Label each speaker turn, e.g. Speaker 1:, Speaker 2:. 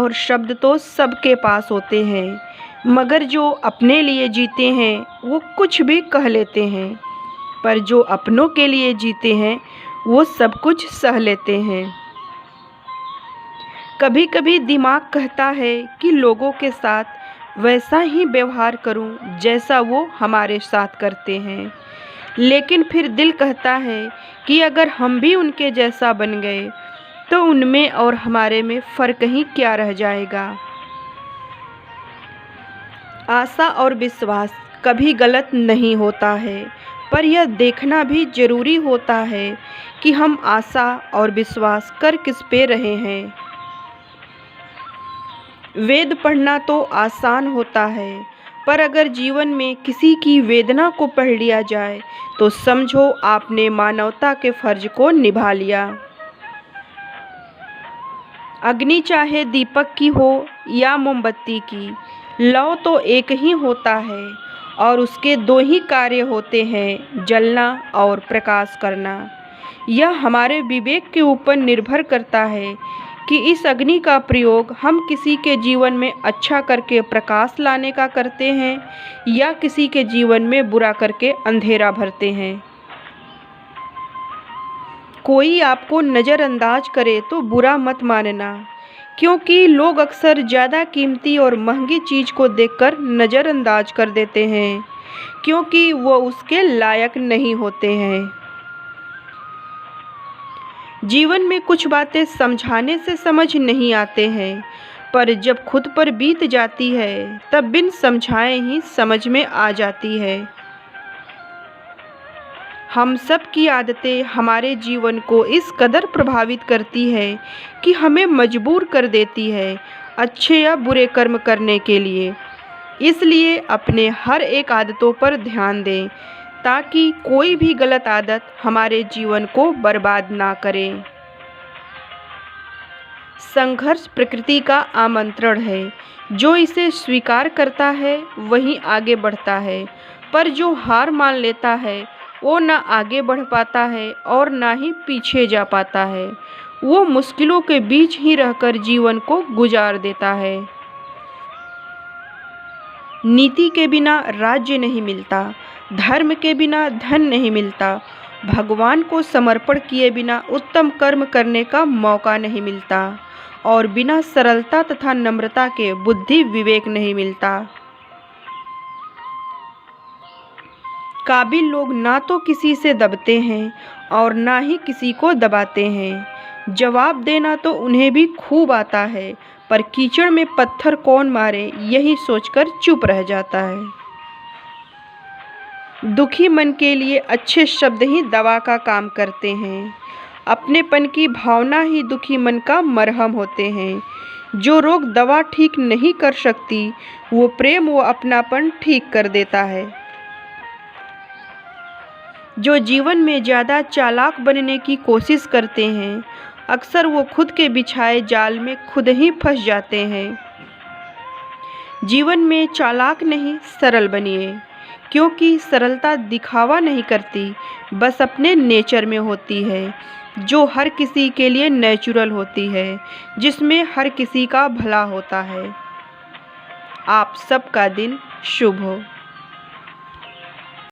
Speaker 1: और शब्द तो सबके पास होते हैं, मगर जो अपने लिए जीते हैं वो कुछ भी कह लेते हैं, पर जो अपनों के लिए जीते हैं वो सब कुछ सह लेते हैं। कभी कभी दिमाग कहता है कि लोगों के साथ वैसा ही व्यवहार करूं जैसा वो हमारे साथ करते हैं, लेकिन फिर दिल कहता है कि अगर हम भी उनके जैसा बन गए तो उनमें और हमारे में फ़र्क ही क्या रह जाएगा। आशा और विश्वास कभी गलत नहीं होता है, पर यह देखना भी ज़रूरी होता है कि हम आशा और विश्वास कर किस पे रहे हैं। वेद पढ़ना तो आसान होता है, पर अगर जीवन में किसी की वेदना को पढ़ लिया जाए तो समझो आपने मानवता के फर्ज को निभा लिया। अग्नि चाहे दीपक की हो या मोमबत्ती की, लौ तो एक ही होता है और उसके दो ही कार्य होते हैं, जलना और प्रकाश करना। यह हमारे विवेक के ऊपर निर्भर करता है कि इस अग्नि का प्रयोग हम किसी के जीवन में अच्छा करके प्रकाश लाने का करते हैं या किसी के जीवन में बुरा करके अंधेरा भरते हैं। कोई आपको नज़रअंदाज करे तो बुरा मत मानना, क्योंकि लोग अक्सर ज़्यादा कीमती और महंगी चीज़ को देखकर नज़रअंदाज कर देते हैं, क्योंकि वो उसके लायक नहीं होते हैं। जीवन में कुछ बातें समझाने से समझ नहीं आते हैं, पर जब खुद पर बीत जाती है तब बिन समझाए ही समझ में आ जाती है। हम सब की आदतें हमारे जीवन को इस कदर प्रभावित करती है कि हमें मजबूर कर देती है अच्छे या बुरे कर्म करने के लिए। इसलिए अपने हर एक आदतों पर ध्यान दें ताकि कोई भी गलत आदत हमारे जीवन को बर्बाद ना करे। संघर्ष प्रकृति का आमंत्रण है, जो इसे स्वीकार करता है वही आगे बढ़ता है, पर जो हार मान लेता है वो ना आगे बढ़ पाता है और ना ही पीछे जा पाता है। वो मुश्किलों के बीच ही रहकर जीवन को गुजार देता है। नीति के बिना राज्य नहीं मिलता, धर्म के बिना धन नहीं मिलता, भगवान को समर्पण किए बिना उत्तम कर्म करने का मौका नहीं मिलता और बिना सरलता तथा नम्रता के बुद्धि विवेक नहीं मिलता। काबिल लोग ना तो किसी से दबते हैं और ना ही किसी को दबाते हैं। जवाब देना तो उन्हें भी खूब आता है, पर कीचड़ में पत्थर कौन मारे यही सोचकर चुप रह जाता है। दुखी मन के लिए अच्छे शब्द ही दवा का काम करते हैं। अपनेपन की भावना ही दुखी मन का मरहम होते हैं। जो रोग दवा ठीक नहीं कर सकती, वो प्रेम व अपनापन ठीक कर देता है। जो जीवन में ज़्यादा चालाक बनने की कोशिश करते हैं, अक्सर वो खुद के बिछाए जाल में खुद ही फंस जाते हैं। जीवन में चालाक नहीं सरल बनिए, क्योंकि सरलता दिखावा नहीं करती, बस अपने नेचर में होती है, जो हर किसी के लिए नेचुरल होती है, जिसमें हर किसी का भला होता है। आप सबका दिन शुभ हो।